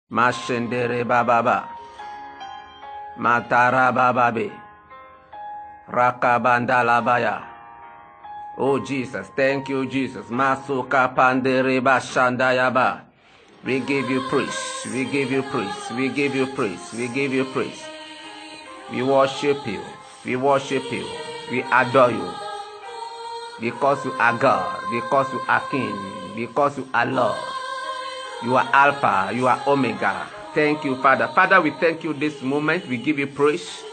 Mashendere bababa. Matara bababe. Rakabandalabaya. Oh Jesus, thank you Jesus. Masuka pandere bashandayaba. We give you praise. We give you praise. We give you praise. We give you praise. We worship you. We worship you. We adore you. Because you are God. Because you are King. Because you are Lord. You are Alpha. You are Omega. Thank you, Father. Father, we thank you this moment. We give you praise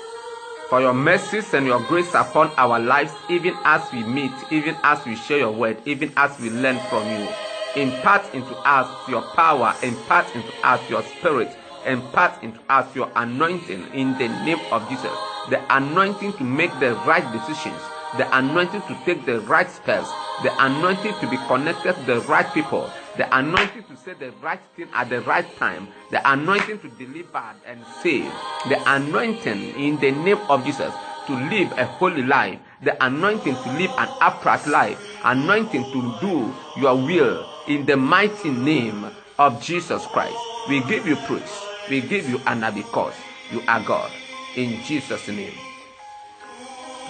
for your mercies and your grace upon our lives, even as we meet, even as we share your word, even as we learn from you. Impart into us your power, impart into us your spirit, impart into us your anointing in the name of Jesus. The anointing to make the right decisions, the anointing to take the right steps, the anointing to be connected to the right people, the anointing to say the right thing at the right time, the anointing to deliver and save, the anointing in the name of Jesus to live a holy life, the anointing to live an upright life, anointing to do your will in the mighty name of Jesus Christ. We give you praise. We give you honor because you are God. In Jesus' name.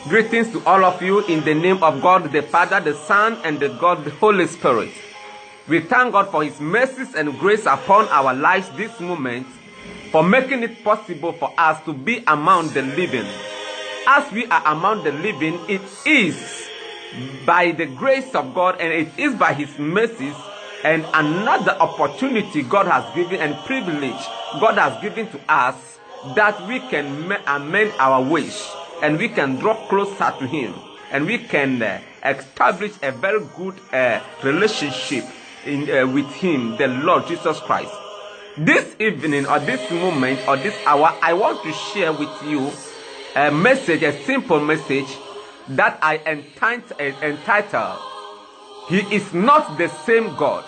Greetings to all of you in the name of God the Father, the Son, and the God the Holy Spirit. We thank God for his mercies and grace upon our lives this moment, for making it possible for us to be among the living. As we are among the living, it is by the grace of God and it is by his mercies and another opportunity God has given and privilege God has given to us that we can amend our ways and we can draw closer to him and we can establish a very good relationship with him, the Lord Jesus Christ. This evening or this moment or this hour, I want to share with you a message, a simple message that I entitled, He is not the same God.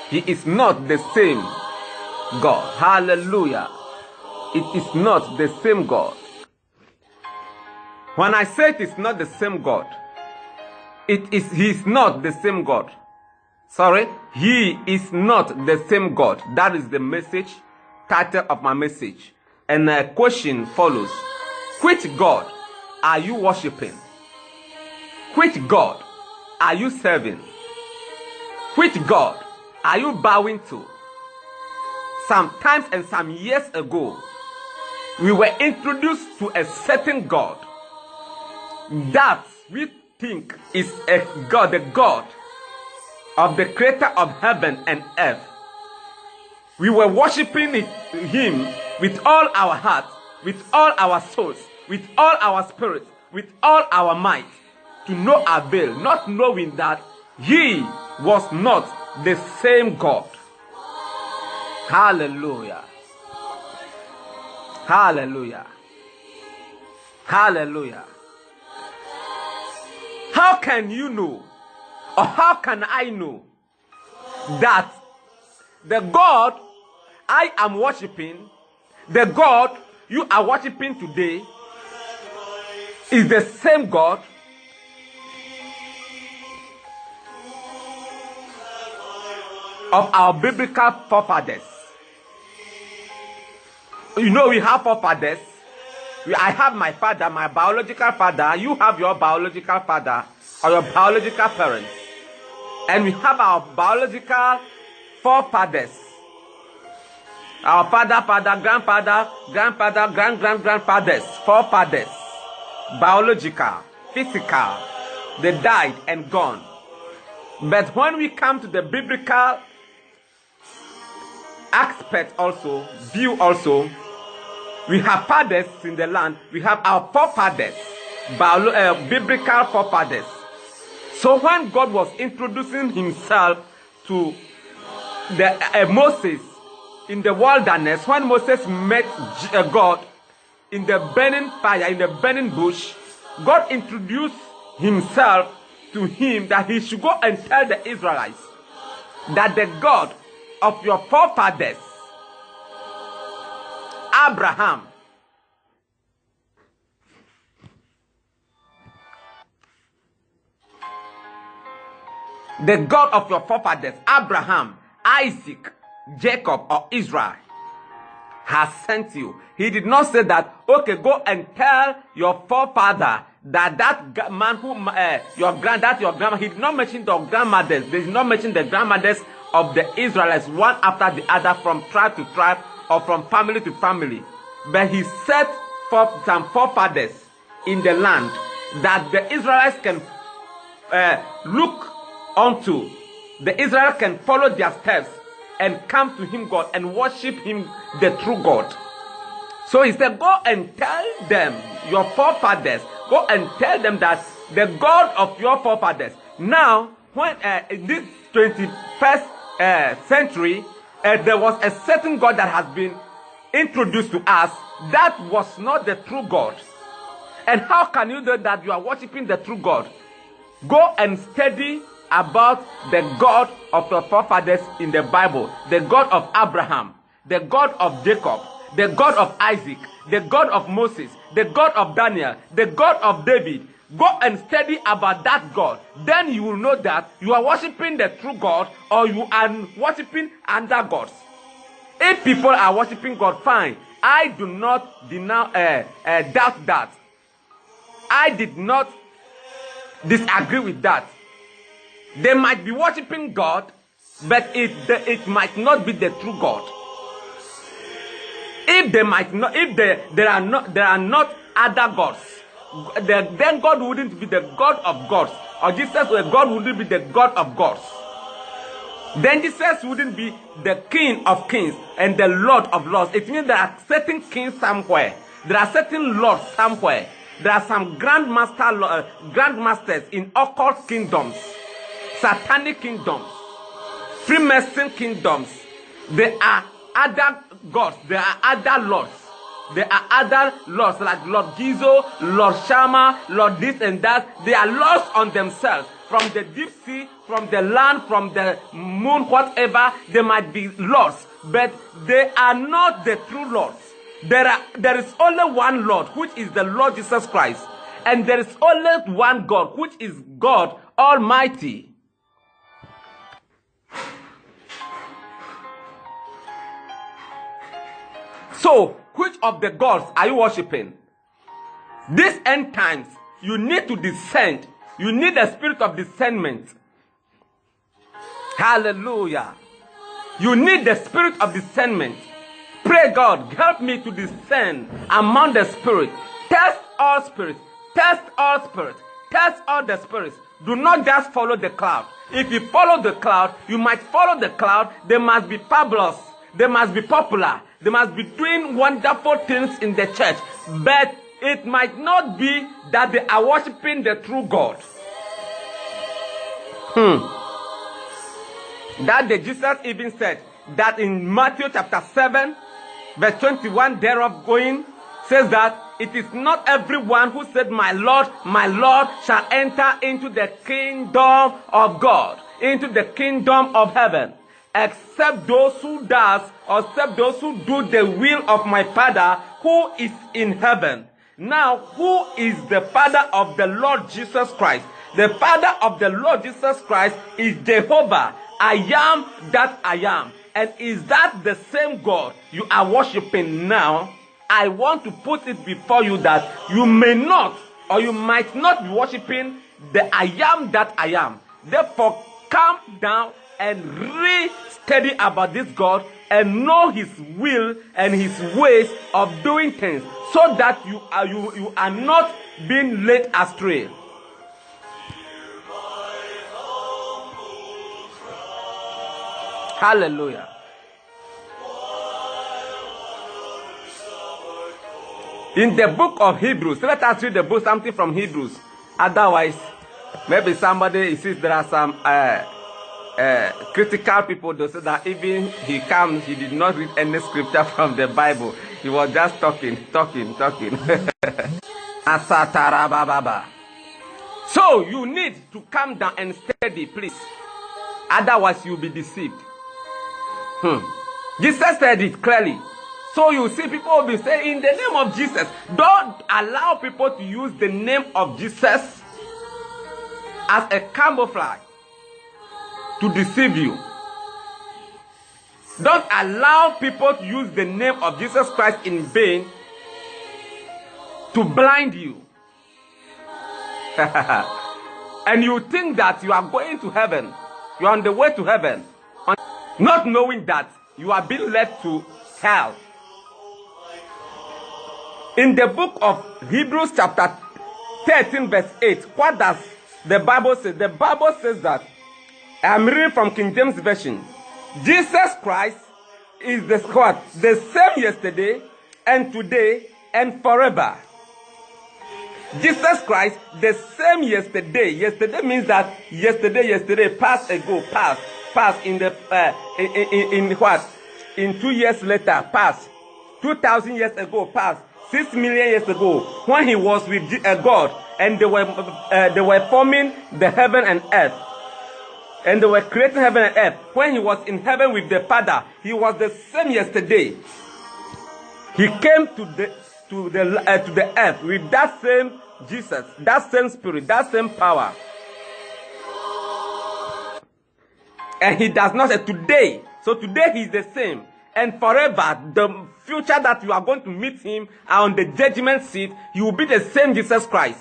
He is not the same God. Hallelujah. It is not the same God. When I say it is not the same God, he is not the same God. Sorry, he is not the same God. That is the message, title of my message. And a question follows. Which God are you worshiping? Which God are you serving? Which God are you bowing to? Sometimes and some years ago, we were introduced to a certain God that we think is a God, the God of the creator of heaven and earth. We were worshiping him with all our heart, with all our souls, with all our spirit, with all our might, to no avail, not knowing that he was not the same God. Hallelujah. Hallelujah. Hallelujah. How can you know, or how can I know that the God I am worshiping, the God you are worshiping today, is the same God? Of our biblical forefathers? You know, we have forefathers. I have my father, my biological father. You have your biological father or your biological parents. And we have our biological forefathers. Our father, grandfather, grandfathers, forefathers. Biological, physical. They died and gone. But when we come to the biblical aspect also, view also, we have fathers in the land. We have our forefathers, biblical forefathers. So when God was introducing himself to Moses in the wilderness, when Moses met God in the burning fire, in the burning bush, God introduced himself to him that he should go and tell the Israelites that the God of your forefathers, Abraham, the God of your forefathers, Abraham, Isaac, Jacob or Israel has sent you. He did not say that, okay, go and tell your forefather that man who, your grandma, he did not mention the grandmothers. They did not mention the grandmothers of the Israelites, one after the other, from tribe to tribe or from family to family. But he set forth some forefathers in the land that the Israelites can look unto. The Israelites can follow their steps and come to him, God, and worship him, the true God. So he said, go and tell them, your forefathers, go and tell them that the God of your forefathers. Now, when in this 21st century, there was a certain God that has been introduced to us that was not the true God. And how can you know that you are worshiping the true God? Go and study about the God of your forefathers in the Bible, the God of Abraham, the God of Jacob, the God of Isaac, the God of Moses, the God of Daniel, the God of David. Go and study about that God. Then you will know that you are worshiping the true God or you are worshiping other gods. If people are worshiping God, fine. I do not doubt that. I did not disagree with that. They might be worshiping God, but it might not be the true God. If they might not, if there are not other gods, then God wouldn't be the God of gods, or Jesus, God wouldn't be the God of gods. Then Jesus wouldn't be the King of kings and the Lord of lords. It means there are certain kings somewhere. There are certain lords somewhere. There are some grandmasters in occult kingdoms, satanic kingdoms, Freemason kingdoms. There are other gods. There are other lords. There are other lords like Lord Gizo, Lord Shama, Lord this and that. They are lords on themselves. From the deep sea, from the land, from the moon, whatever, they might be lords. But they are not the true lords. There is only one Lord, which is the Lord Jesus Christ. And there is only one God, which is God Almighty. So, which of the gods are you worshiping? This end times, you need to discern. You need a spirit of discernment. Hallelujah. You need the spirit of discernment. Pray, God, help me to discern among the spirit. Test all spirits. Test all spirits. Test all the spirits. Do not just follow the cloud. If you follow the cloud, you might follow the cloud. They must be fabulous. They must be popular. They must be doing wonderful things in the church. But it might not be that they are worshiping the true God. That the Jesus even said that in Matthew chapter 7, verse 21 thereof going, says that it is not everyone who said, my Lord, shall enter into the kingdom of God, into the kingdom of heaven, except those who does, or except those who do the will of my Father who is in heaven. Now, who is the Father of the Lord Jesus Christ? The Father of the Lord Jesus Christ is Jehovah. I am that I am. And is that the same God you are worshiping now? I want to put it before you that you may not, or you might not be worshiping the I am that I am. Therefore, calm down and re-study about this God and know his will and his ways of doing things, so that you are not being led astray. Hallelujah. In the book of Hebrews, let us read the book, something from Hebrews. Otherwise, maybe somebody sees there are some critical people that say that even he comes, he did not read any scripture from the Bible. He was just talking. So you need to calm down and study, please. Otherwise, you'll be deceived. Jesus said it clearly. So you see people will be saying, in the name of Jesus. Don't allow people to use the name of Jesus as a camouflage to deceive you. Don't allow people to use the name of Jesus Christ in vain to blind you. And you think that you are going to heaven. You are on the way to heaven, not knowing that you are being led to hell. In the book of Hebrews chapter 13 verse 8, what does the Bible say? The Bible says that, I'm reading from King James Version, Jesus Christ is the what? The same yesterday and today and forever. Jesus Christ, the same yesterday. Yesterday means that yesterday, past ago, past in the in what? In 2 years later, past 2,000 years ago, past 6 million years ago, when he was with God, and they were forming the heaven and earth, and they were creating heaven and earth. When he was in heaven with the Father, he was the same yesterday. He came to the earth with that same Jesus, that same Spirit, that same power, and he does not say today. So today he is the same, and forever, the future that you are going to meet him on the judgment seat, he will be the same Jesus Christ.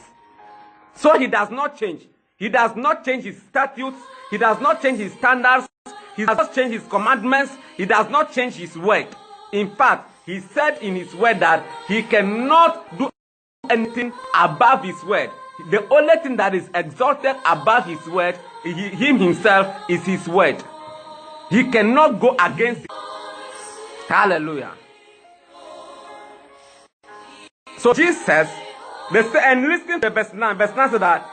So he does not change. He does not change his statutes. He does not change his standards. He does not change his commandments. He does not change his word. In fact, he said in his word that he cannot do anything above his word. The only thing that is exalted above his word, him himself, is his word. He cannot go against it. Hallelujah. So Jesus, and listen to verse 9. Verse 9 says that,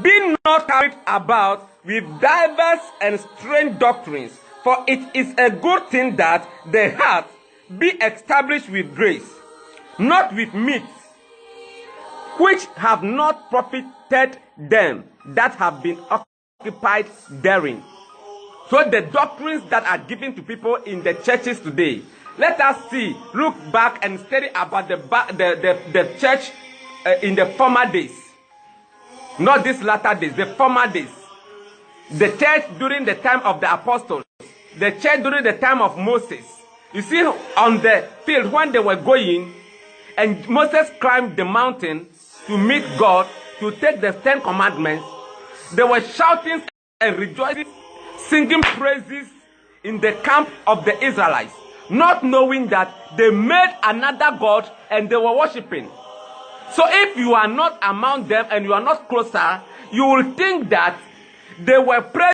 be not carried about with diverse and strange doctrines, for it is a good thing that the heart be established with grace, not with meats, which have not profited them that have been occupied therein. So the doctrines that are given to people in the churches today, let us see, look back and study about the church in the former days. Not these latter days, the former days. The church during the time of the apostles. The church during the time of Moses. You see, on the field when they were going, and Moses climbed the mountain to meet God, to take the 10 commandments, they were shouting and rejoicing, singing praises in the camp of the Israelites, not knowing that they made another God and they were worshiping. So if you are not among them and you are not closer, you will think that they were praying